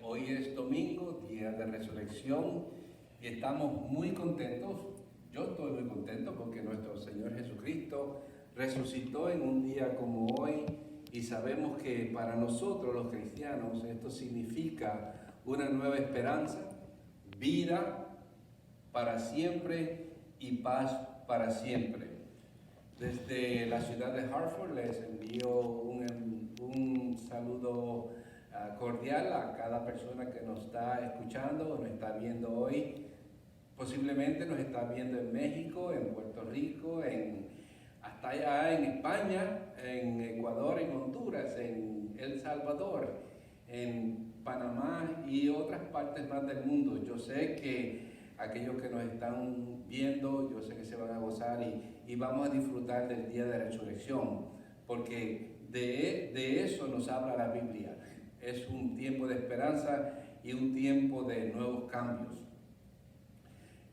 Hoy es domingo, día de resurrección, y estamos muy contentos. Yo estoy muy contento porque nuestro Señor Jesucristo resucitó en un día como hoy, y sabemos que para nosotros los cristianos esto significa una nueva esperanza, vida para siempre y paz para siempre. Desde la ciudad de Hartford les envío un saludo cordial a cada persona que nos está escuchando o nos está viendo hoy. Posiblemente nos está viendo en México, en Puerto Rico, hasta allá en España, en Ecuador, en Honduras, en El Salvador, en Panamá y otras partes más del mundo. Yo sé que aquellos que nos están viendo, yo sé que se van a gozar y vamos a disfrutar del día de resurrección, porque de eso nos habla la Biblia. Es un tiempo de esperanza y un tiempo de nuevos cambios.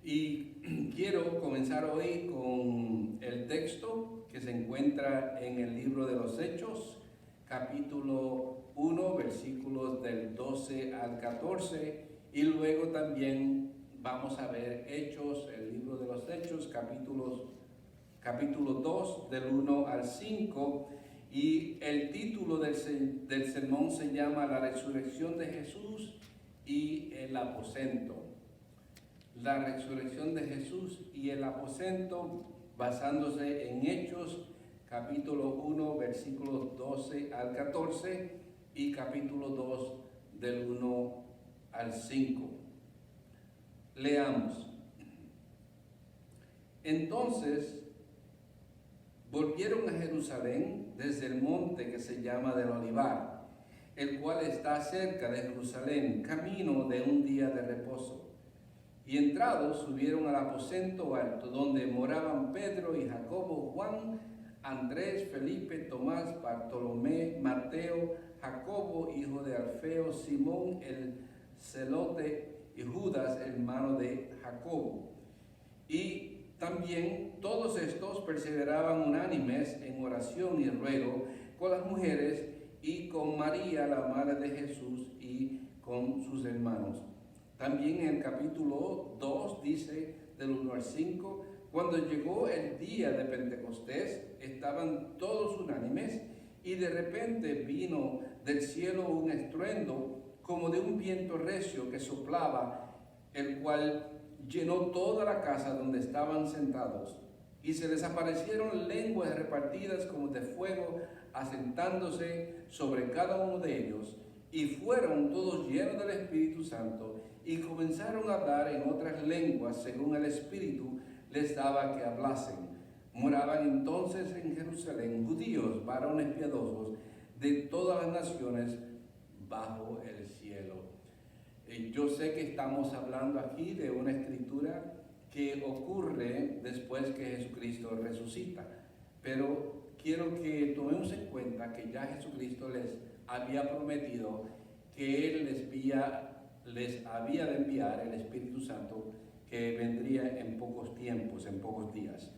Y quiero comenzar hoy con el texto que se encuentra en el libro de los Hechos, capítulo 1, versículos del 12 al 14, y luego también vamos a ver Hechos, el libro de los Hechos, capítulo 2, del 1 al 5, y el título del sermón se llama La resurrección de Jesús y el aposento. La resurrección de Jesús y el aposento, basándose en Hechos, capítulo 1, versículos 12 al 14, y capítulo 2, del 1 al 5. Leamos. Entonces, volvieron a Jerusalén desde el monte que se llama del Olivar, el cual está cerca de Jerusalén, camino de un día de reposo. Y entrados subieron al aposento alto, donde moraban Pedro y Jacobo, Juan, Andrés, Felipe, Tomás, Bartolomé, Mateo, Jacobo, hijo de Alfeo, Simón el celote y Judas, hermano de Jacobo. Y también todos estos perseveraban unánimes en oración y ruego con las mujeres y con María, la madre de Jesús, y con sus hermanos. También en el capítulo 2 dice, del 1 al 5, cuando llegó el día de Pentecostés, estaban todos unánimes, y de repente vino del cielo un estruendo como de un viento recio que soplaba, el cual llenó toda la casa donde estaban sentados, y se les aparecieron lenguas repartidas como de fuego, asentándose sobre cada uno de ellos, y fueron todos llenos del Espíritu Santo, y comenzaron a hablar en otras lenguas según el Espíritu les daba que hablasen. Moraban entonces en Jerusalén judíos, varones piadosos de todas las naciones bajo el cielo. Yo sé que estamos hablando aquí de una escritura que ocurre después que Jesucristo resucita, pero quiero que tomemos en cuenta que ya Jesucristo les había prometido que Él les había de enviar el Espíritu Santo, que vendría en pocos tiempos, en pocos días.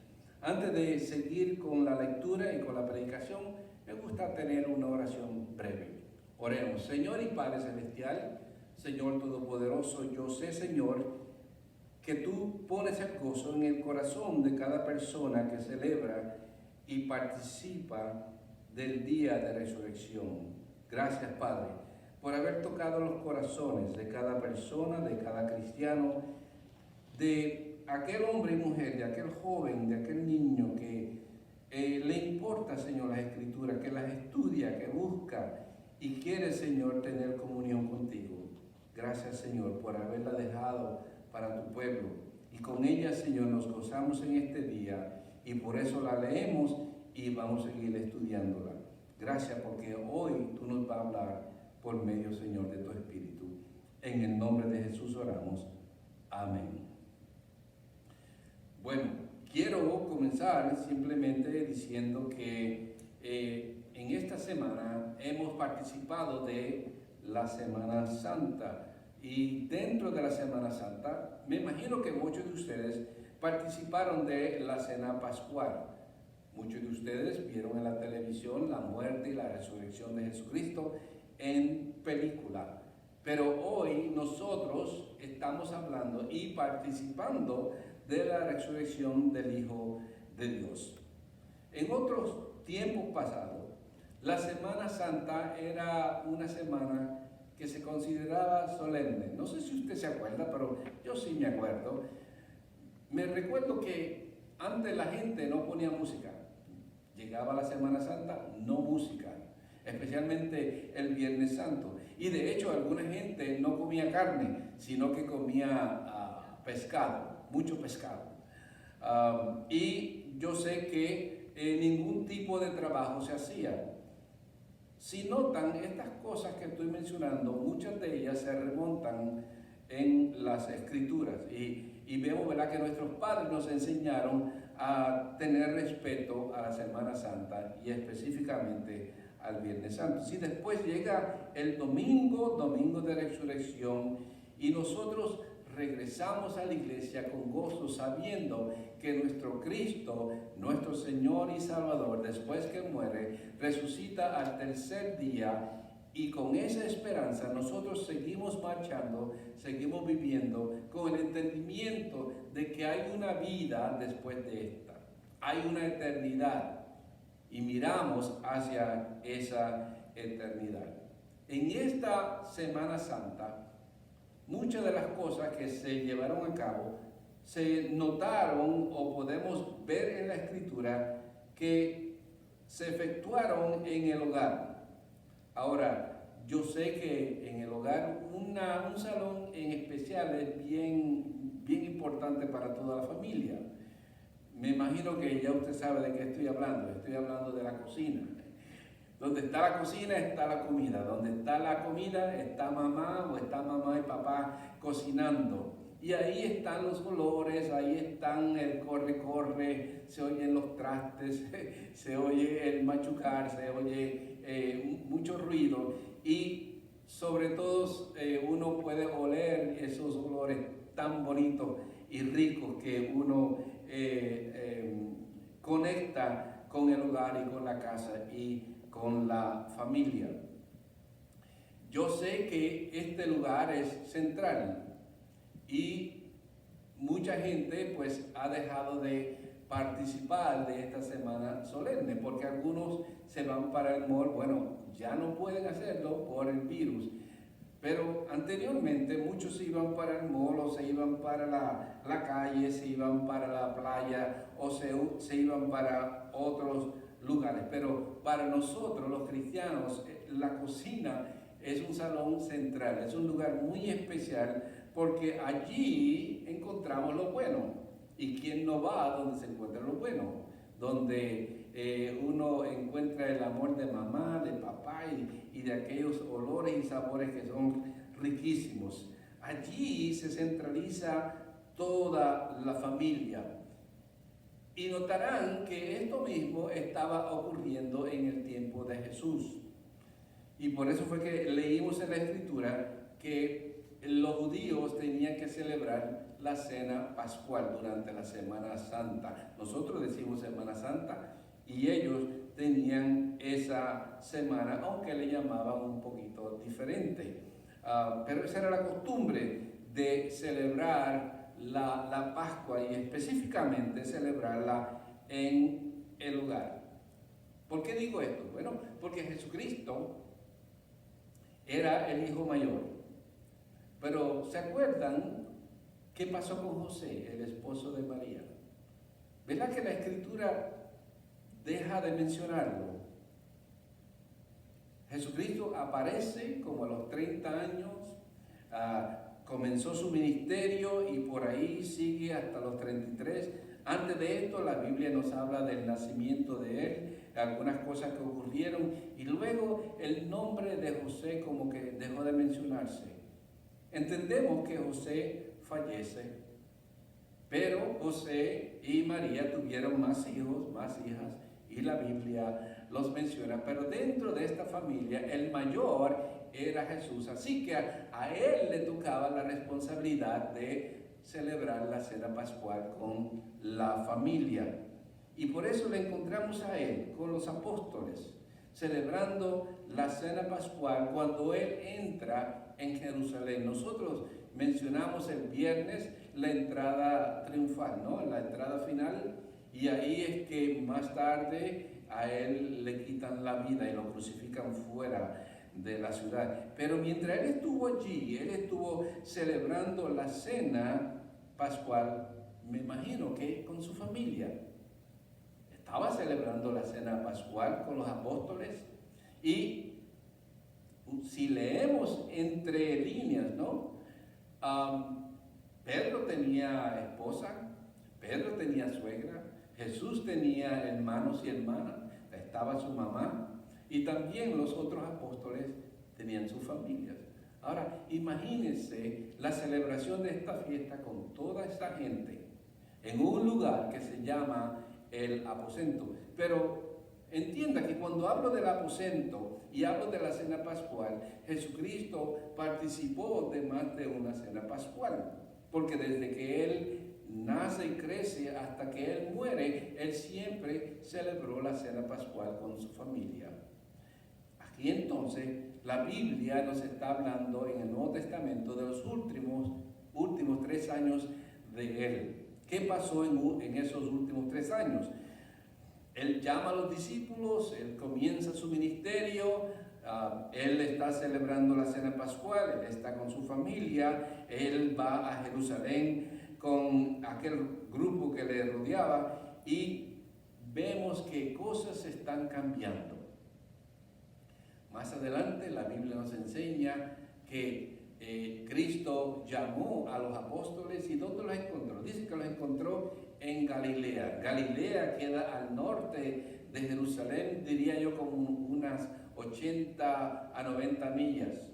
Antes de seguir con la lectura y con la predicación, me gusta tener una oración breve. Oremos. Señor y Padre Celestial, Señor Todopoderoso, yo sé, Señor, que tú pones el gozo en el corazón de cada persona que celebra y participa del día de resurrección. Gracias, Padre, por haber tocado los corazones de cada persona, de cada cristiano, de aquel hombre y mujer, de aquel joven, de aquel niño que le importa, Señor, las Escrituras, que las estudia, que busca y quiere, Señor, tener comunión contigo. Gracias, Señor, por haberla dejado para tu pueblo. Y con ella, Señor, nos gozamos en este día, y por eso la leemos y vamos a seguir estudiándola. Gracias porque hoy tú nos vas a hablar por medio, Señor, de tu Espíritu. En el nombre de Jesús oramos. Amén. Bueno, quiero comenzar simplemente diciendo que en esta semana hemos participado de la Semana Santa, y dentro de la Semana Santa me imagino que muchos de ustedes participaron de la Cena Pascual. Muchos de ustedes vieron en la televisión la muerte y la resurrección de Jesucristo en película. Pero hoy nosotros estamos hablando y participando de la resurrección del Hijo de Dios. En otros tiempos pasados, la Semana Santa era una semana que se consideraba solemne. No sé si usted se acuerda, pero yo sí me acuerdo. Me recuerdo que antes la gente no ponía música. Llegaba la Semana Santa, no música, especialmente el Viernes Santo. Y de hecho alguna gente no comía carne, sino que comía pescado, mucho pescado. Y yo sé que ningún tipo de trabajo se hacía. Si notan, estas cosas que estoy mencionando, muchas de ellas se remontan en las Escrituras. Y vemos, ¿verdad?, que nuestros padres nos enseñaron a tener respeto a la Semana Santa y específicamente al Viernes Santo. Si después llega el domingo de resurrección, y nosotros regresamos a la iglesia con gozo, sabiendo que nuestro Cristo, nuestro Señor y Salvador, después que muere, resucita al tercer día, y con esa esperanza nosotros seguimos marchando, seguimos viviendo con el entendimiento de que hay una vida después de esta, hay una eternidad, y miramos hacia esa eternidad. En esta Semana Santa, muchas de las cosas que se llevaron a cabo se notaron o podemos ver en la Escritura que se efectuaron en el hogar. Ahora, yo sé que en el hogar un salón en especial es bien importante para toda la familia. Me imagino que ya usted sabe de qué estoy hablando de la cocina. Donde está la cocina está la comida, donde está la comida está mamá y papá cocinando. Y ahí están los olores, ahí están el corre, se oyen los trastes, se oye el machucar, se oye mucho ruido. Y sobre todo uno puede oler esos olores tan bonitos y ricos que uno conecta con el hogar y con la casa y con la familia. Yo sé que este lugar es central y mucha gente pues ha dejado de participar de esta semana solemne porque algunos se van para el mall. Bueno, ya no pueden hacerlo por el virus, pero anteriormente muchos se iban para el mall o se iban para la calle, se iban para la playa o se iban para otros lugares. Pero para nosotros los cristianos la cocina es un salón central, es un lugar muy especial porque allí encontramos lo bueno. ¿Y quién no va a donde se encuentra lo bueno? Donde uno encuentra el amor de mamá, de papá y de aquellos olores y sabores que son riquísimos. Allí se centraliza toda la familia. Y notarán que esto mismo estaba ocurriendo en el tiempo de Jesús. Y por eso fue que leímos en la Escritura que los judíos tenían que celebrar la cena pascual durante la Semana Santa. Nosotros decimos Semana Santa y ellos tenían esa semana, aunque le llamaban un poquito diferente. Pero esa era la costumbre de celebrar la Pascua y específicamente celebrarla en el hogar. ¿Por qué digo esto? Bueno, porque Jesucristo era el hijo mayor. Pero ¿se acuerdan qué pasó con José, el esposo de María? ¿Verdad que la Escritura deja de mencionarlo? Jesucristo aparece como a los 30 años, comenzó su ministerio y por ahí sigue hasta los 33. Antes de esto la Biblia nos habla del nacimiento de él, algunas cosas que ocurrieron y luego el nombre de José como que dejó de mencionarse. Entendemos que José fallece, pero José y María tuvieron más hijos, más hijas, y la Biblia los menciona. Pero dentro de esta familia, el mayor era Jesús. Así que a él le tocaba la responsabilidad de celebrar la cena pascual con la familia. Y por eso le encontramos a él con los apóstoles, celebrando la cena pascual cuando él entra en Jerusalén. Nosotros mencionamos el viernes la entrada triunfal, ¿no? La entrada final, y ahí es que más tarde a él le quitan la vida y lo crucifican fuera de la ciudad. Pero mientras él estuvo allí, él estuvo celebrando la cena pascual, me imagino que con su familia. Estaba celebrando la cena pascual con los apóstoles, y si leemos entre líneas, ¿no? Pedro tenía esposa, Pedro tenía suegra, Jesús tenía hermanos y hermanas, estaba su mamá, y también los otros apóstoles tenían sus familias. Ahora, imagínense la celebración de esta fiesta con toda esta gente en un lugar que se llama el aposento. Pero entienda que cuando hablo del aposento y hablo de la cena pascual, Jesucristo participó de más de una cena pascual, porque desde que Él nace y crece hasta que Él muere, Él siempre celebró la cena pascual con su familia. Aquí entonces la Biblia nos está hablando en el Nuevo Testamento de los últimos 3 años de Él. ¿Qué pasó en esos últimos 3 años? Él llama a los discípulos, Él comienza su ministerio, Él está celebrando la cena pascual, Él está con su familia, Él va a Jerusalén con aquel grupo que le rodeaba, y vemos que cosas están cambiando. Más adelante la Biblia nos enseña que Cristo llamó a los apóstoles, ¿y dónde los encontró? Dice que los encontró en Galilea. Galilea queda al norte de Jerusalén, diría yo como unas 80 a 90 millas.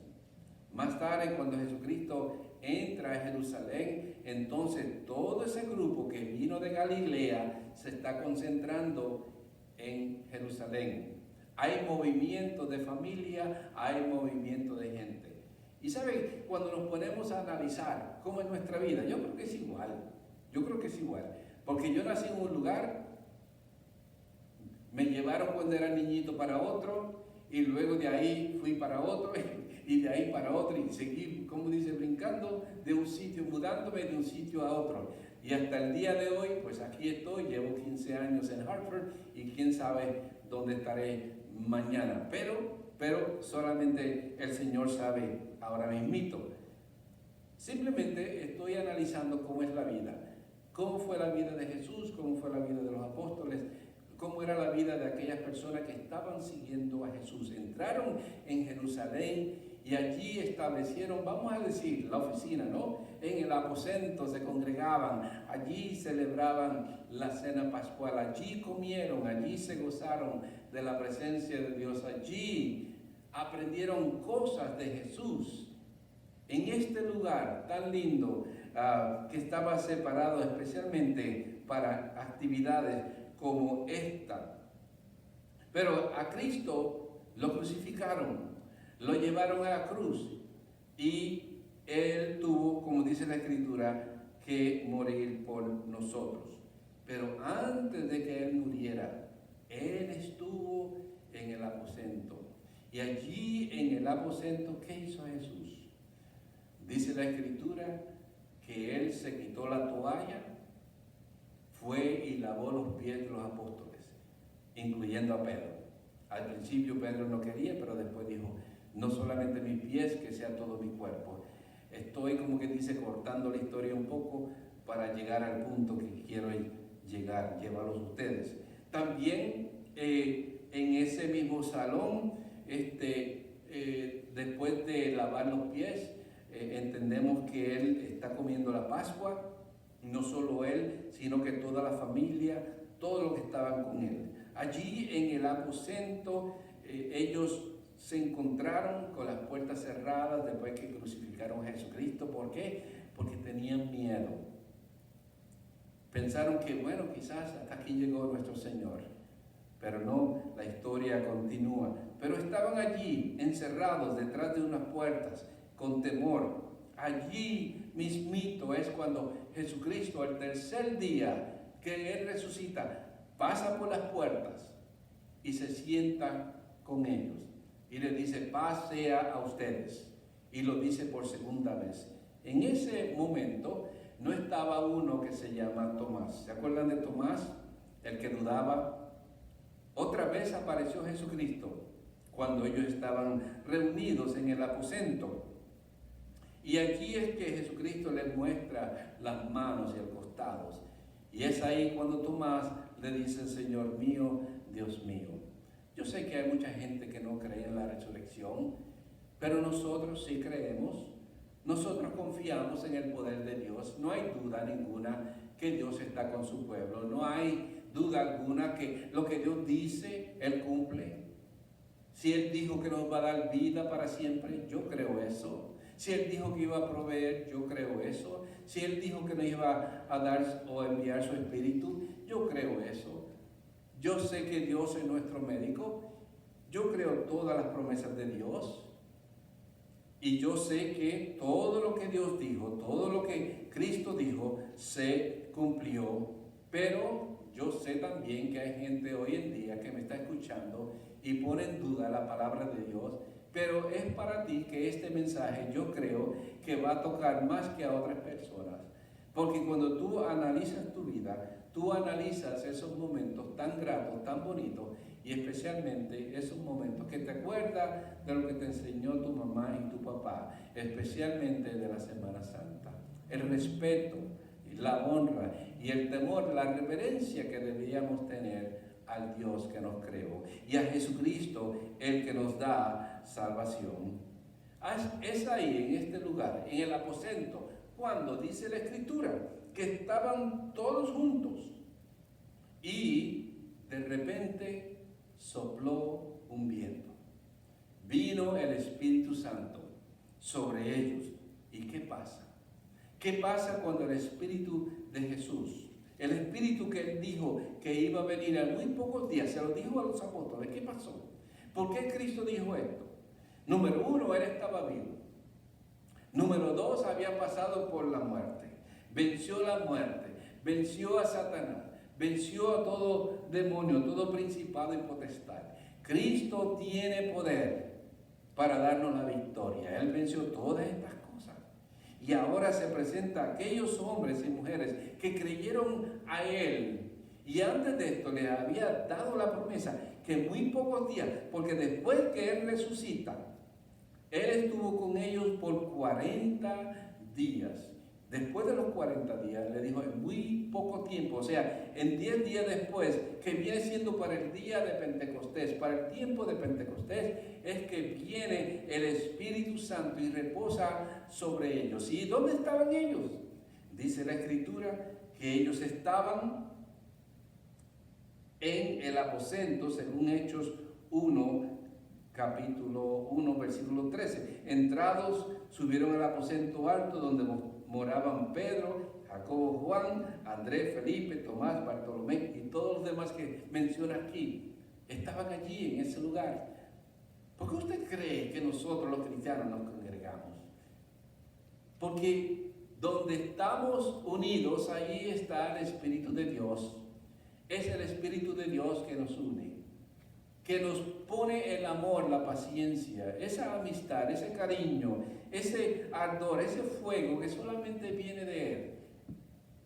Más tarde, cuando Jesucristo entra a Jerusalén, entonces todo ese grupo que vino de Galilea se está concentrando en Jerusalén. Hay movimiento de familia, hay movimiento de gente. Y saben, cuando nos ponemos a analizar cómo es nuestra vida, yo creo que es igual. Porque yo nací en un lugar, me llevaron cuando era niñito para otro, y luego de ahí fui para otro, y de ahí para otro, y seguí, como dice, brincando de un sitio, mudándome de un sitio a otro. Y hasta el día de hoy, pues aquí estoy, llevo 15 años en Hartford, y quién sabe dónde estaré mañana. Pero solamente el Señor sabe ahora mismito. Simplemente estoy analizando cómo es la vida. Cómo fue la vida de Jesús, cómo fue la vida de los apóstoles, cómo era la vida de aquellas personas que estaban siguiendo a Jesús. Entraron en Jerusalén y allí establecieron, vamos a decir, la oficina, ¿no? En el aposento se congregaban, allí celebraban la cena pascual, allí comieron, allí se gozaron de la presencia de Dios, allí aprendieron cosas de Jesús. En este lugar tan lindo que estaba separado especialmente para actividades como esta. Pero a Cristo lo crucificaron, lo llevaron a la cruz, y Él tuvo, como dice la Escritura, que morir por nosotros. Pero antes de que Él muriera, Él estuvo en el aposento. Y allí en el aposento, ¿qué hizo Jesús? Dice la Escritura que Él se quitó la toalla, fue y lavó los pies de los apóstoles, incluyendo a Pedro. Al principio Pedro no quería, pero después dijo, no solamente mis pies, que sea todo mi cuerpo. Estoy, como que dice, cortando la historia un poco para llegar al punto que quiero llegar, llevarlos ustedes. También en ese mismo salón, después de lavar los pies, entendemos que Él está comiendo la Pascua, no solo Él, sino que toda la familia, todos los que estaban con Él. Allí en el aposento, ellos se encontraron con las puertas cerradas después que crucificaron a Jesucristo. ¿Por qué? Porque tenían miedo. Pensaron que, bueno, quizás hasta aquí llegó nuestro Señor. Pero no, la historia continúa. Pero estaban allí, encerrados detrás de unas puertas, con temor. Allí mismito es cuando Jesucristo, el tercer día que Él resucita, pasa por las puertas y se sienta con ellos. Y les dice, paz sea a ustedes. y lo dice por segunda vez. En ese momento no estaba uno que se llama Tomás. ¿Se acuerdan de Tomás? El que dudaba. Otra vez apareció Jesucristo cuando ellos estaban reunidos en el aposento. Y aquí es que Jesucristo les muestra las manos y el costado. Y es ahí cuando Tomás le dice, Señor mío, Dios mío. Yo sé que hay mucha gente que no cree en la resurrección, pero nosotros sí creemos. Nosotros confiamos en el poder de Dios. No hay duda ninguna que Dios está con su pueblo. No hay duda alguna que lo que Dios dice, Él cumple. Si Él dijo que nos va a dar vida para siempre, yo creo eso. Si Él dijo que iba a proveer, yo creo eso. Si Él dijo que nos iba a dar o enviar su Espíritu, yo creo eso. Yo sé que Dios es nuestro médico. Yo creo todas las promesas de Dios. Y yo sé que todo lo que Dios dijo, todo lo que Cristo dijo, se cumplió. Pero yo sé también que hay gente hoy en día que me está escuchando y pone en duda la palabra de Dios. Pero es para ti que este mensaje yo creo que va a tocar más que a otras personas. Porque cuando tú analizas tu vida, tú analizas esos momentos tan gratos, tan bonitos, y especialmente esos momentos que te acuerdas de lo que te enseñó tu mamá y tu papá, especialmente de la Semana Santa. El respeto, la honra y el temor, la reverencia que deberíamos tener al Dios que nos creó y a Jesucristo, el que nos da salvación. Es ahí, en este lugar, en el aposento, cuando dice la Escritura que estaban todos juntos y de repente sopló un viento. Vino el Espíritu Santo sobre ellos. ¿Y qué pasa? ¿Qué pasa cuando el Espíritu de Jesús, el Espíritu que Él dijo que iba a venir en muy pocos días, se lo dijo a los apóstoles? ¿Qué pasó? ¿Por qué Cristo dijo esto? Número uno, Él estaba vivo. Número dos, había pasado por la muerte. Venció la muerte, venció a Satanás, venció a todo demonio, todo principado y potestad. Cristo tiene poder para darnos la victoria. Él venció todas estas cosas. Y ahora se presenta a aquellos hombres y mujeres que creyeron a Él. Y antes de esto les había dado la promesa que en muy pocos días, porque después que Él resucita, Él estuvo con ellos por 40 días. Después de los 40 días, le dijo en muy poco tiempo, o sea, en 10 días después, que viene siendo para el día de Pentecostés, para el tiempo de Pentecostés, es que viene el Espíritu Santo y reposa sobre ellos. ¿Y dónde estaban ellos? Dice la Escritura que ellos estaban en el aposento, según Hechos 1, capítulo 1, versículo 13. Entrados, subieron al aposento alto donde moraban Pedro, Jacobo, Juan, Andrés, Felipe, Tomás, Bartolomé y todos los demás que menciona aquí. Estaban allí en ese lugar. ¿Por qué usted cree que nosotros los cristianos nos congregamos? Porque donde estamos unidos, ahí está el Espíritu de Dios. Es el Espíritu de Dios que nos une, que nos pone el amor, la paciencia, esa amistad, ese cariño, ese ardor, ese fuego que solamente viene de Él.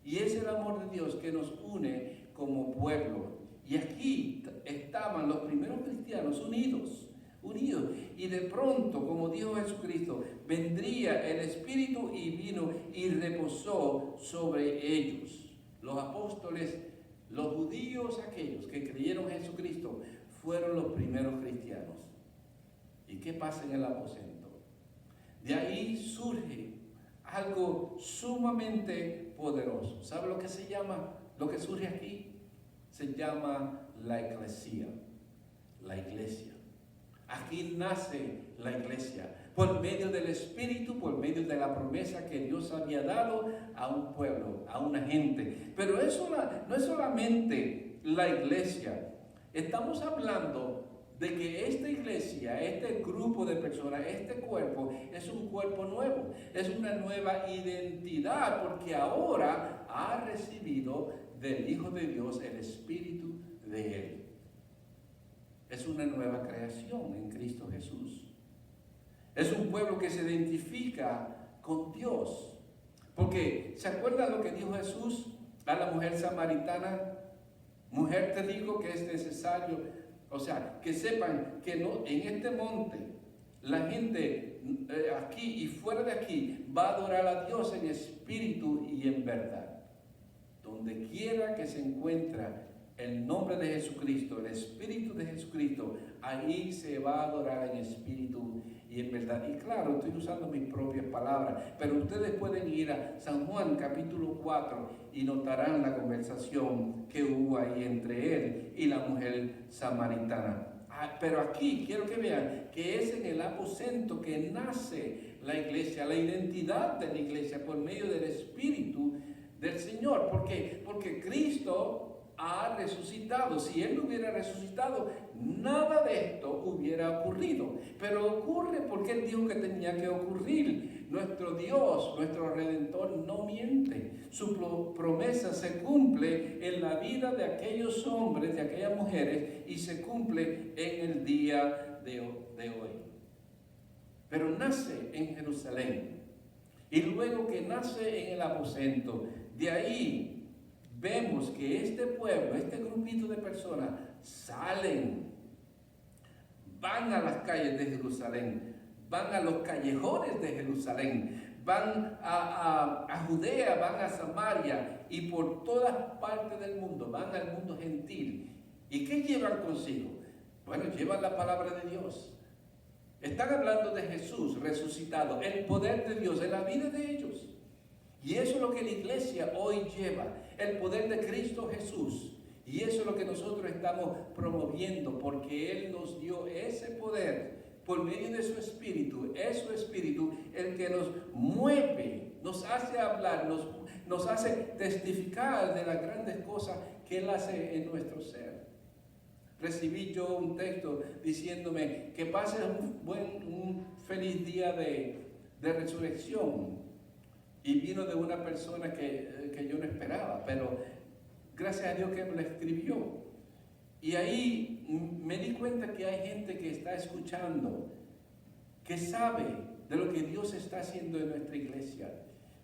Y es el amor de Dios que nos une como pueblo. Y aquí estaban los primeros cristianos unidos. Y de pronto, como dijo Jesucristo, vendría el Espíritu y vino y reposó sobre ellos. Los apóstoles, los judíos, aquellos que creyeron en Jesucristo, fueron los primeros cristianos. ¿Y qué pasa en el aposento? De ahí surge algo sumamente poderoso. ¿Sabe lo que se llama? Lo que surge aquí se llama la eclesía, la iglesia. Aquí nace la iglesia, por medio del Espíritu, por medio de la promesa que Dios había dado a un pueblo, a una gente. Pero eso no es solamente la iglesia. Estamos hablando de que esta iglesia, este grupo de personas, este cuerpo, es un cuerpo nuevo, es una nueva identidad, porque ahora ha recibido del Hijo de Dios el Espíritu de Él. Es una nueva creación en Cristo Jesús. Es un pueblo que se identifica con Dios. Porque, ¿se acuerdan lo que dijo Jesús a la mujer samaritana? Mujer, te digo que es necesario, o sea, que sepan que no, en este monte, la gente aquí y fuera de aquí va a adorar a Dios en espíritu y en verdad. Donde quiera que se encuentra el nombre de Jesucristo, el Espíritu de Jesucristo, ahí se va a adorar en espíritu y en verdad. Y claro, estoy usando mis propias palabras, pero ustedes pueden ir a San Juan capítulo 4 y notarán la conversación que hubo ahí entre él y la mujer samaritana. Pero aquí quiero que vean que es en el aposento que nace la iglesia, la identidad de la iglesia por medio del Espíritu del Señor. ¿Por qué? Porque Cristo ha resucitado. Si Él no hubiera resucitado, nada de esto hubiera ocurrido. Pero ocurre porque Él dijo que tenía que ocurrir. Nuestro Dios, nuestro Redentor, no miente. Su promesa se cumple en la vida de aquellos hombres, de aquellas mujeres, y se cumple en el día de hoy. Pero nace en Jerusalén. Y luego que nace en el aposento, de ahí vemos que este pueblo, este grupito de personas, salen, van a las calles de Jerusalén, van a los callejones de Jerusalén, van a Judea, van a Samaria y por todas partes del mundo, van al mundo gentil. ¿Y qué llevan consigo? Bueno, llevan la palabra de Dios. Están hablando de Jesús resucitado, el poder de Dios en la vida de ellos. Y eso es lo que la iglesia hoy lleva, el poder de Cristo Jesús. Y eso es lo que nosotros estamos promoviendo, porque Él nos dio ese poder por medio de su Espíritu. Es su Espíritu el que nos mueve, nos hace hablar, nos hace testificar de las grandes cosas que Él hace en nuestro ser. Recibí yo un texto diciéndome que pase un feliz día de resurrección. Y vino de una persona que yo no esperaba, pero gracias a Dios que me lo escribió. Y ahí me di cuenta que hay gente que está escuchando, que sabe de lo que Dios está haciendo en nuestra iglesia.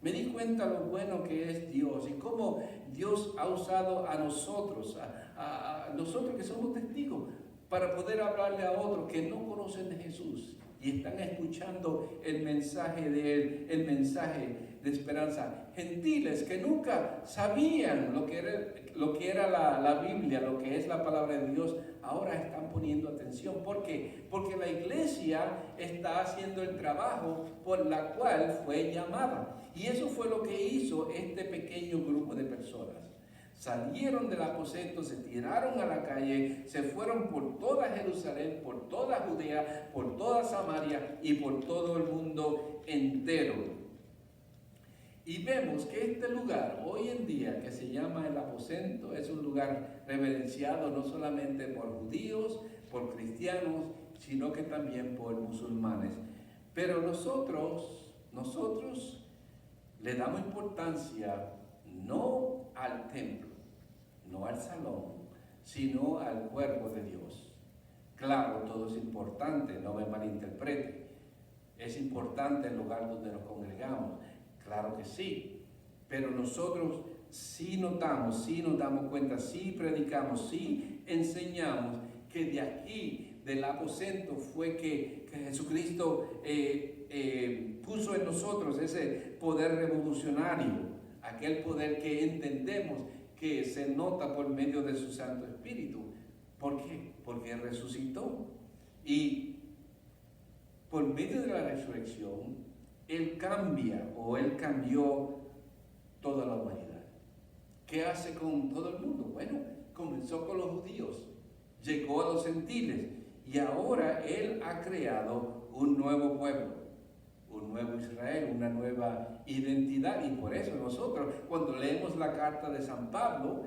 Me di cuenta lo bueno que es Dios y cómo Dios ha usado a nosotros, a nosotros que somos testigos, para poder hablarle a otros que no conocen de Jesús y están escuchando el mensaje de Él, el mensaje de esperanza. Gentiles que nunca sabían lo que era la Biblia, lo que es la palabra de Dios, ahora están poniendo atención. ¿Por qué? Porque la iglesia está haciendo el trabajo por la cual fue llamada. Y eso fue lo que hizo este pequeño grupo de personas. Salieron del aposento, se tiraron a la calle, se fueron por toda Jerusalén, por toda Judea, por toda Samaria y por todo el mundo entero. Y vemos que este lugar, hoy en día, que se llama el aposento, es un lugar reverenciado no solamente por judíos, por cristianos, sino que también por musulmanes. Pero nosotros le damos importancia no al templo, no al salón, sino al cuerpo de Dios. Claro, todo es importante, no me malinterprete. Es importante el lugar donde nos congregamos, claro que sí. Pero nosotros sí notamos, sí nos damos cuenta, sí predicamos, sí enseñamos que de aquí, del aposento, fue que Jesucristo puso en nosotros ese poder revolucionario, aquel poder que entendemos que se nota por medio de su Santo Espíritu. ¿Por qué? Porque Él resucitó. Y por medio de la resurrección, Él cambia o Él cambió toda la humanidad. ¿Qué hace con todo el mundo? Bueno, comenzó con los judíos, llegó a los gentiles y ahora Él ha creado un nuevo pueblo, un nuevo Israel, una nueva identidad. Y por eso nosotros, cuando leemos la carta de San Pablo,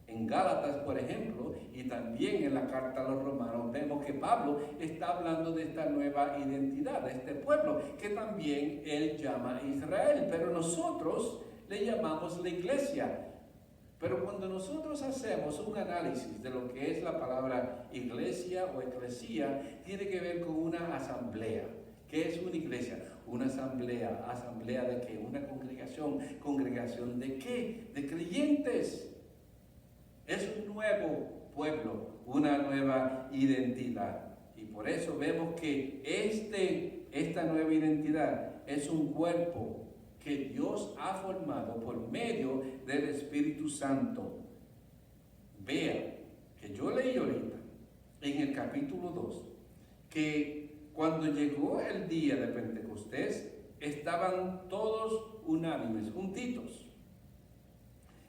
en Gálatas, por ejemplo, y también en la carta a los romanos, vemos que Pablo está hablando de esta nueva identidad, de este pueblo, que también él llama Israel, pero nosotros le llamamos la iglesia. Pero cuando nosotros hacemos un análisis de lo que es la palabra iglesia o eclesía, tiene que ver con una asamblea. ¿Qué es una iglesia? Una asamblea. ¿Asamblea de qué? Una congregación. ¿Congregación de qué? De creyentes. Es un nuevo pueblo, una nueva identidad. Y por eso vemos que esta nueva identidad es un cuerpo que Dios ha formado por medio del Espíritu Santo. Vea que yo leí ahorita en el capítulo 2 que cuando llegó el día de Pentecostés estaban todos unánimes, juntitos,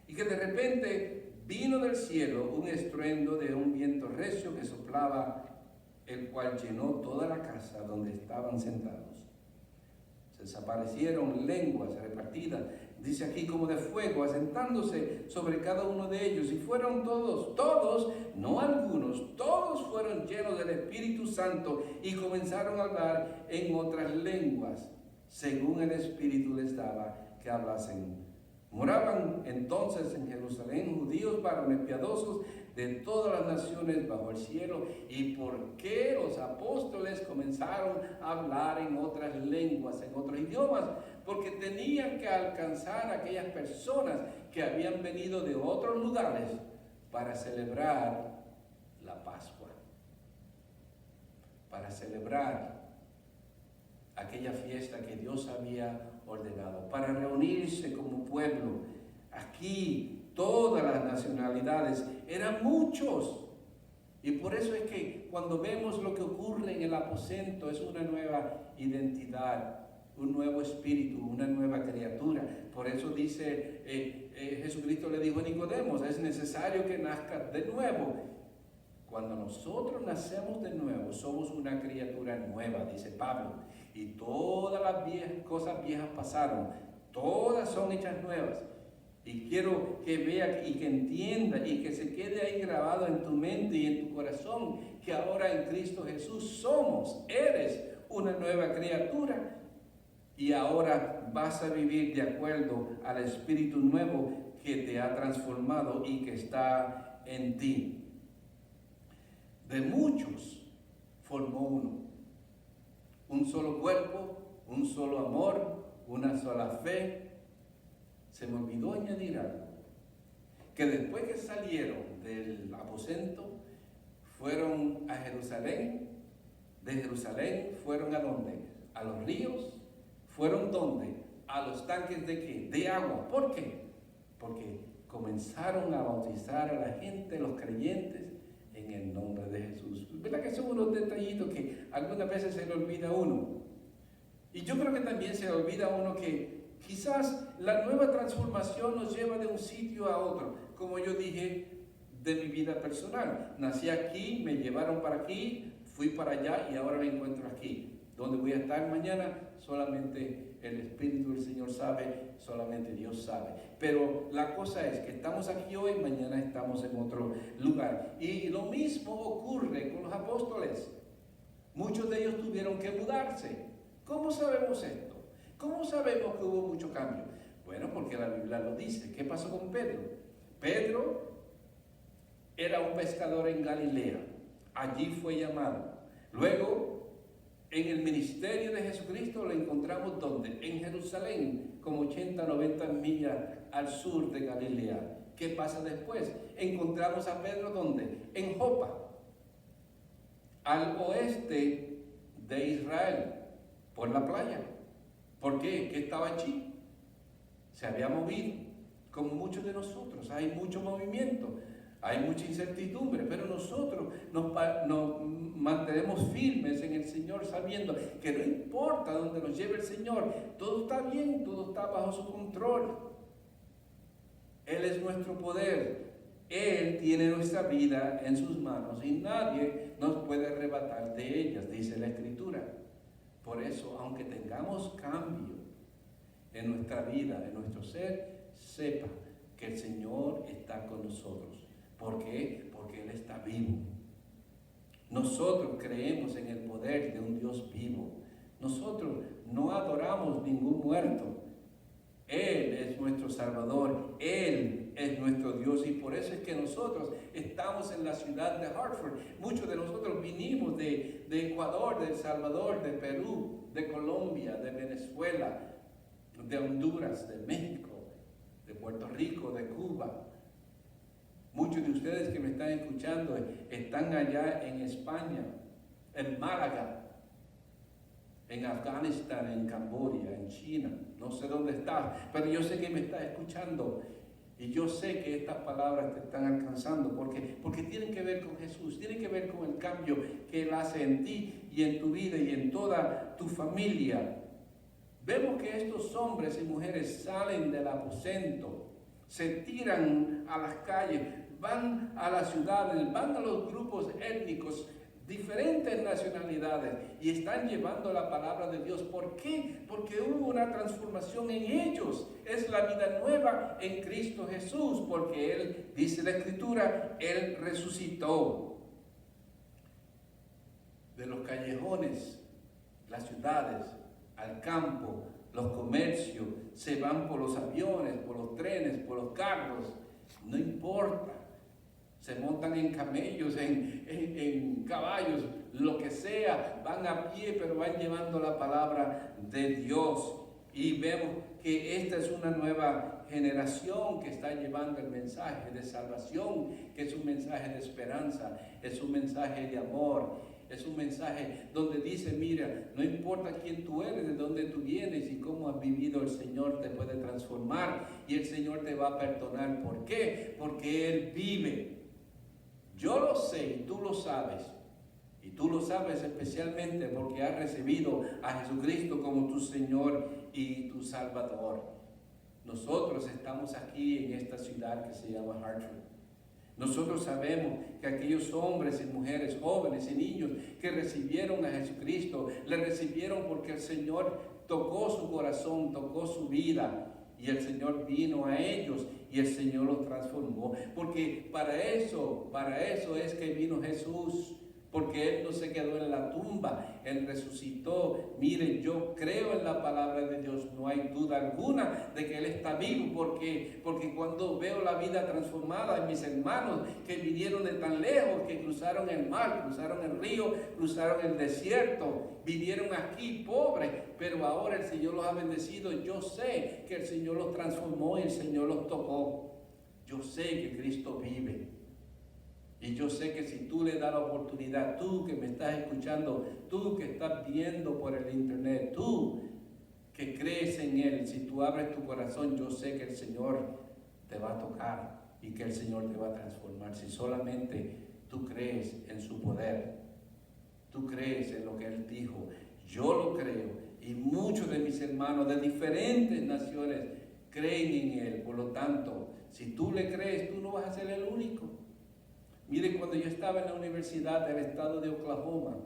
y que de repente vino del cielo un estruendo de un viento recio que soplaba, el cual llenó toda la casa donde estaban sentados. Se desaparecieron lenguas repartidas, dice aquí, como de fuego, asentándose sobre cada uno de ellos, y fueron todos, no algunos, todos fueron llenos del Espíritu Santo y comenzaron a hablar en otras lenguas, según el Espíritu les daba que hablasen. Moraban entonces en Jerusalén judíos varones piadosos de todas las naciones bajo el cielo. ¿Y por qué los apóstoles comenzaron a hablar en otras lenguas, en otros idiomas? Porque tenían que alcanzar a aquellas personas que habían venido de otros lugares para celebrar la Pascua, para celebrar aquella fiesta que Dios había ordenado, para reunirse como pueblo. Aquí todas las nacionalidades, eran muchos. Y por eso es que cuando vemos lo que ocurre en el aposento, es una nueva identidad, un nuevo espíritu, una nueva criatura. Por eso dice, Jesucristo le dijo a Nicodemo, es necesario que nazcas de nuevo. Cuando nosotros nacemos de nuevo, somos una criatura nueva, dice Pablo. Y todas las cosas viejas pasaron, todas son hechas nuevas. Y quiero que vea y que entienda y que se quede ahí grabado en tu mente y en tu corazón, que ahora en Cristo Jesús eres una nueva criatura. Y ahora vas a vivir de acuerdo al Espíritu nuevo que te ha transformado y que está en ti. De muchos formó uno. Un solo cuerpo, un solo amor, una sola fe. Se me olvidó añadir algo. Que después que salieron del aposento, fueron a Jerusalén. De Jerusalén fueron ¿a dónde? A los ríos. ¿Fueron dónde? A los tanques ¿de qué? De agua. ¿Por qué? Porque comenzaron a bautizar a la gente, los creyentes, en el nombre de Jesús. ¿Verdad que son unos detallitos que algunas veces se le olvida a uno? Y yo creo que también se le olvida a uno que quizás la nueva transformación nos lleva de un sitio a otro. Como yo dije de mi vida personal. Nací aquí, me llevaron para aquí, fui para allá y ahora me encuentro aquí. ¿Dónde voy a estar mañana? Solamente el Espíritu del Señor sabe, solamente Dios sabe. Pero la cosa es que estamos aquí hoy, mañana estamos en otro lugar. Y lo mismo ocurre con los apóstoles. Muchos de ellos tuvieron que mudarse. ¿Cómo sabemos esto? ¿Cómo sabemos que hubo mucho cambio? Bueno, porque la Biblia lo dice. ¿Qué pasó con Pedro? Pedro era un pescador en Galilea. Allí fue llamado. Luego, en el ministerio de Jesucristo lo encontramos ¿dónde? En Jerusalén, como 80, 90 millas al sur de Galilea. ¿Qué pasa después? Encontramos a Pedro ¿dónde? En Jopa, al oeste de Israel, por la playa. ¿Por qué? ¿Qué estaba allí? Se había movido, como muchos de nosotros. Hay mucho movimiento, hay mucha incertidumbre, pero nosotros nos mantenemos firmes en el Señor, sabiendo que no importa dónde nos lleve el Señor, todo está bien, todo está bajo su control. Él es nuestro poder, Él tiene nuestra vida en sus manos y nadie nos puede arrebatar de ellas, dice la Escritura. Por eso, aunque tengamos cambio en nuestra vida, en nuestro ser, sepa que el Señor está con nosotros. ¿Por qué? Porque Él está vivo. Nosotros creemos en el poder de un Dios vivo. Nosotros no adoramos ningún muerto. Él es es nuestro Salvador, Él es nuestro Dios, y por eso es que nosotros estamos en la ciudad de Hartford. Muchos de nosotros vinimos de Ecuador, de El Salvador, de Perú, de Colombia, de Venezuela, de Honduras, de México, de Puerto Rico, de Cuba. Muchos de ustedes que me están escuchando están allá en España, en Málaga, en Afganistán, en Camboya, en China. No sé dónde estás, pero yo sé que me estás escuchando. Y yo sé que estas palabras te están alcanzando porque tienen que ver con Jesús, tienen que ver con el cambio que Él hace en ti y en tu vida y en toda tu familia. Vemos que estos hombres y mujeres salen del aposento, se tiran a las calles, van a las ciudades, van a los grupos étnicos, diferentes nacionalidades, y están llevando la palabra de Dios. ¿Por qué? Porque hubo una transformación en ellos. Es la vida nueva en Cristo Jesús, porque Él, dice la Escritura, Él resucitó. De los callejones, las ciudades, al campo, los comercios, se van por los aviones, por los trenes, por los carros, no importa. Se montan en camellos, en caballos, lo que sea, van a pie, pero van llevando la palabra de Dios. Y vemos que esta es una nueva generación que está llevando el mensaje de salvación, que es un mensaje de esperanza, es un mensaje de amor, es un mensaje donde dice, mira, no importa quién tú eres, de dónde tú vienes y cómo has vivido, el Señor te puede transformar y el Señor te va a perdonar. ¿Por qué? Porque Él vive. Yo lo sé y tú lo sabes. Y tú lo sabes especialmente porque has recibido a Jesucristo como tu Señor y tu Salvador. Nosotros estamos aquí en esta ciudad que se llama Hartford. Nosotros sabemos que aquellos hombres y mujeres, jóvenes y niños que recibieron a Jesucristo, le recibieron porque el Señor tocó su corazón, tocó su vida. Y el Señor vino a ellos y el Señor los transformó. Porque para eso es que vino Jesús. Porque Él no se quedó en la tumba, Él resucitó. Miren, yo creo en la palabra de Dios, no hay duda alguna de que Él está vivo, porque cuando veo la vida transformada de mis hermanos que vinieron de tan lejos, que cruzaron el mar, cruzaron el río, cruzaron el desierto, vinieron aquí pobres, pero ahora el Señor los ha bendecido. Yo sé que el Señor los transformó y el Señor los tocó. Yo sé que Cristo vive. Y yo sé que si tú le das la oportunidad, tú que me estás escuchando, tú que estás viendo por el internet, tú que crees en Él, si tú abres tu corazón, yo sé que el Señor te va a tocar y que el Señor te va a transformar. Si solamente tú crees en su poder, tú crees en lo que Él dijo. Yo lo creo y muchos de mis hermanos de diferentes naciones creen en Él. Por lo tanto, si tú le crees, tú no vas a ser el único. Mire, cuando yo estaba en la universidad del estado de Oklahoma,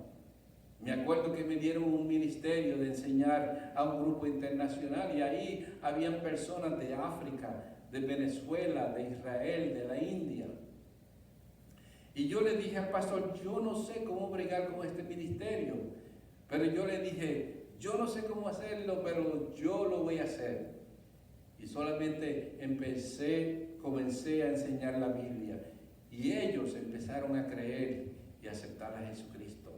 me acuerdo que me dieron un ministerio de enseñar a un grupo internacional y ahí habían personas de África, de Venezuela, de Israel, de la India. Y yo le dije al pastor, yo no sé cómo bregar con este ministerio, pero yo le dije, yo no sé cómo hacerlo, pero yo lo voy a hacer. Y solamente comencé a enseñar la Biblia. Y ellos empezaron a creer y a aceptar a Jesucristo.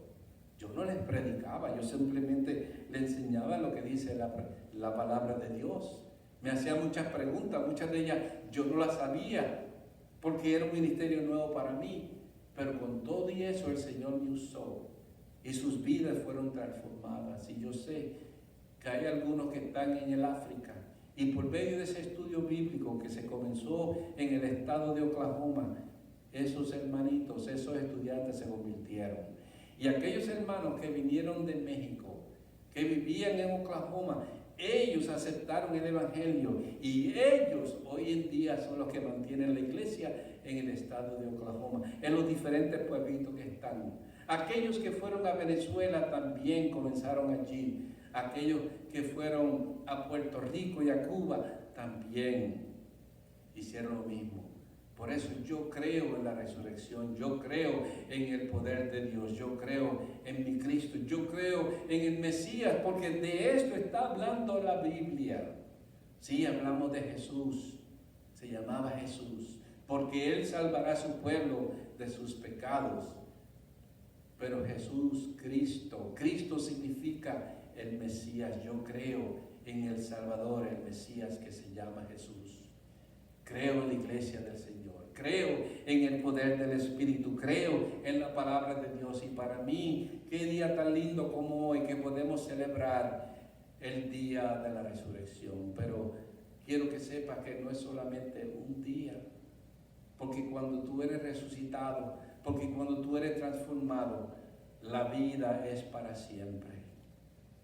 Yo no les predicaba, yo simplemente les enseñaba lo que dice la palabra de Dios. Me hacían muchas preguntas, muchas de ellas yo no las sabía, porque era un ministerio nuevo para mí. Pero con todo y eso el Señor me usó y sus vidas fueron transformadas. Y yo sé que hay algunos que están en el África y por medio de ese estudio bíblico que se comenzó en el estado de Oklahoma, esos hermanitos, esos estudiantes se convirtieron. Y aquellos hermanos que vinieron de México, que vivían en Oklahoma, ellos aceptaron el Evangelio y ellos hoy en día son los que mantienen la iglesia en el estado de Oklahoma, en los diferentes pueblitos que están. Aquellos que fueron a Venezuela también comenzaron allí. Aquellos que fueron a Puerto Rico y a Cuba también hicieron lo mismo. Por eso yo creo en la resurrección, yo creo en el poder de Dios, yo creo en mi Cristo, yo creo en el Mesías, porque de esto está hablando la Biblia. Sí, hablamos de Jesús. Se llamaba Jesús, porque Él salvará a su pueblo de sus pecados. Pero Jesús, Cristo significa el Mesías. Yo creo en el Salvador, el Mesías que se llama Jesús. Creo en la iglesia del Señor, creo en el poder del Espíritu, creo en la palabra de Dios. Y para mí, qué día tan lindo como hoy que podemos celebrar el día de la resurrección. Pero quiero que sepas que no es solamente un día, porque cuando tú eres resucitado, porque cuando tú eres transformado, la vida es para siempre.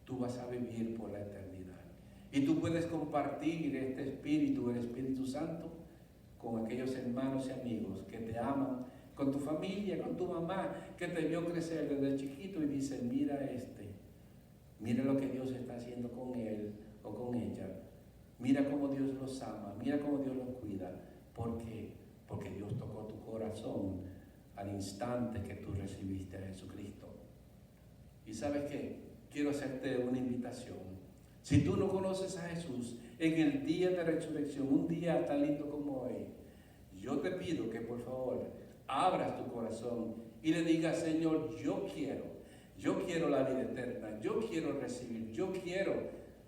Tú vas a vivir por la eternidad. Y tú puedes compartir este Espíritu, el Espíritu Santo, con aquellos hermanos y amigos que te aman, con tu familia, con tu mamá, que te vio crecer desde chiquito y dice, mira mira lo que Dios está haciendo con él o con ella. Mira cómo Dios los ama, mira cómo Dios los cuida. ¿Por qué? Porque Dios tocó tu corazón al instante que tú recibiste a Jesucristo. ¿Y sabes qué? Quiero hacerte una invitación. Si tú no conoces a Jesús, en el día de resurrección, un día tan lindo como hoy, yo te pido que por favor abras tu corazón y le digas, Señor, yo quiero la vida eterna, yo quiero recibir, yo quiero,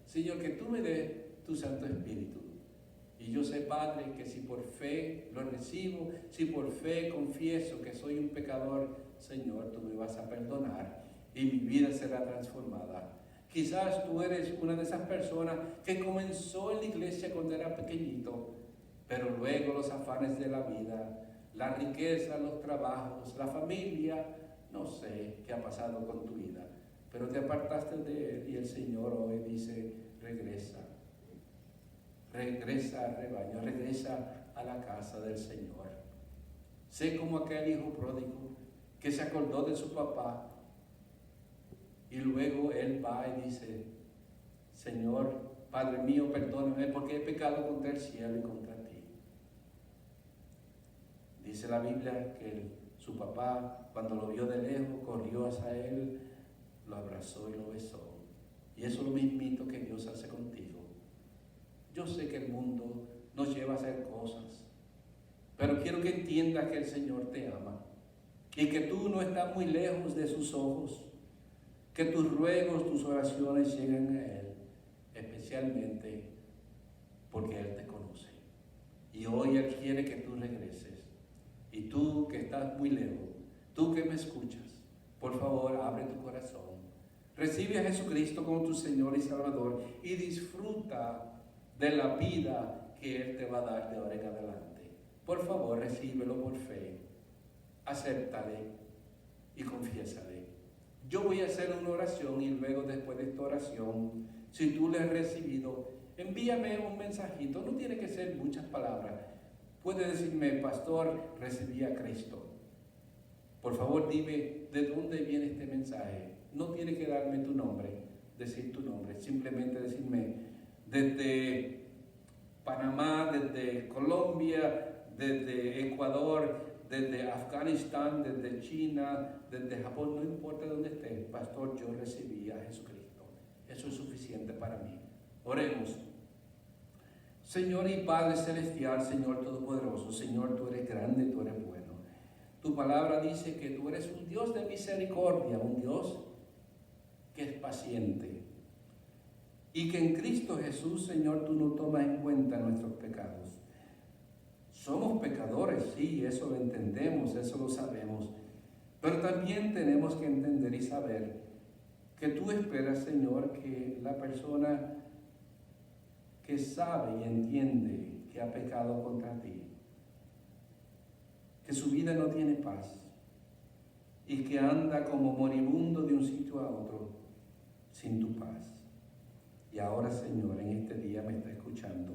Señor, que tú me des tu Santo Espíritu. Y yo sé, Padre, que si por fe lo recibo, si por fe confieso que soy un pecador, Señor, tú me vas a perdonar y mi vida será transformada. Quizás tú eres una de esas personas que comenzó en la iglesia cuando era pequeñito, pero luego los afanes de la vida, la riqueza, los trabajos, la familia, no sé qué ha pasado con tu vida, pero te apartaste de él y el Señor hoy dice, regresa al rebaño, regresa a la casa del Señor. Sé como aquel hijo pródigo que se acordó de su papá y luego él va y dice, Señor, Padre mío, perdóname porque he pecado contra el cielo y contra ti. Dice la Biblia que su papá, cuando lo vio de lejos, corrió hacia él, lo abrazó y lo besó. Y eso es lo mismito que Dios hace contigo. Yo sé que el mundo nos lleva a hacer cosas, pero quiero que entiendas que el Señor te ama y que tú no estás muy lejos de sus ojos, que tus ruegos, tus oraciones lleguen a Él, especialmente porque Él te conoce. Y hoy Él quiere que tú regreses. Y tú que estás muy lejos, tú que me escuchas, por favor, abre tu corazón. Recibe a Jesucristo como tu Señor y Salvador y disfruta de la vida que Él te va a dar de ahora en adelante. Por favor, recíbelo por fe, acéptale y confiésale. Yo voy a hacer una oración y luego después de esta oración, si tú le has recibido, envíame un mensajito, no tiene que ser muchas palabras. Puede decirme, pastor, recibí a Cristo. Por favor, dime de dónde viene este mensaje. No tiene que darme tu nombre, decir tu nombre, simplemente decirme desde Panamá, desde Colombia, desde Ecuador, desde Afganistán, desde China, desde Japón, no importa dónde estés, pastor, yo recibí a Jesucristo. Eso es suficiente para mí. Oremos. Señor y Padre Celestial, Señor Todopoderoso, Señor, tú eres grande, tú eres bueno. Tu palabra dice que tú eres un Dios de misericordia, un Dios que es paciente. Y que en Cristo Jesús, Señor, tú no tomas en cuenta nuestros pecados. Somos pecadores, sí, eso lo entendemos, eso lo sabemos. Pero también tenemos que entender y saber que tú esperas, Señor, que la persona que sabe y entiende que ha pecado contra ti, que su vida no tiene paz y que anda como moribundo de un sitio a otro sin tu paz. Y ahora, Señor, en este día me está escuchando.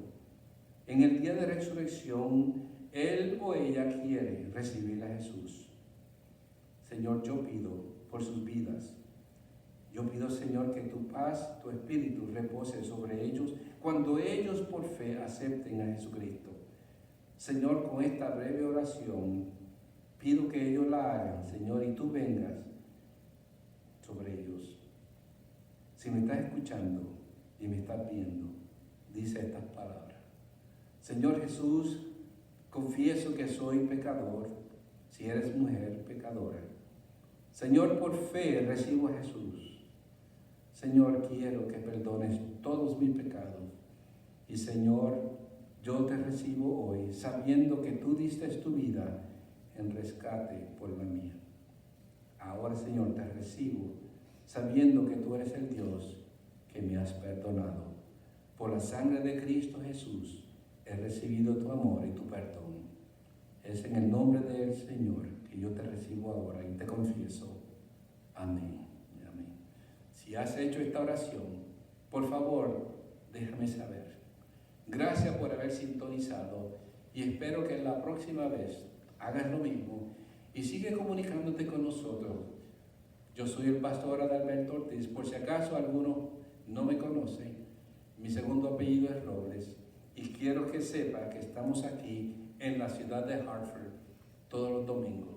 En el día de resurrección, él o ella quiere recibir a Jesús. Señor, yo pido por sus vidas. Yo pido, Señor, que tu paz, tu espíritu repose sobre ellos cuando ellos por fe acepten a Jesucristo. Señor, con esta breve oración, pido que ellos la hagan, Señor, y tú vengas sobre ellos. Si me estás escuchando y me estás viendo, dice estas palabras. Señor Jesús, confieso que soy pecador, si eres mujer pecadora. Señor, por fe recibo a Jesús. Señor, quiero que perdones todos mis pecados. Y Señor, yo te recibo hoy, sabiendo que tú diste tu vida en rescate por la mía. Ahora, Señor, te recibo, sabiendo que tú eres el Dios que me has perdonado. Por la sangre de Cristo Jesús, he recibido tu amor y tu perdón. Es en el nombre del Señor que yo te recibo ahora y te confieso. Amén. Amén. Si has hecho esta oración, por favor, déjame saber. Gracias por haber sintonizado y espero que la próxima vez hagas lo mismo y sigue comunicándote con nosotros. Yo soy el pastor Adalberto Ortiz. Por si acaso algunos no me conocen, mi segundo apellido es Robles y quiero que sepa que estamos aquí en la ciudad de Hartford todos los domingos.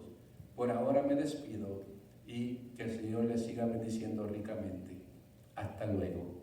Por ahora me despido y que el Señor les siga bendiciendo ricamente. Hasta luego.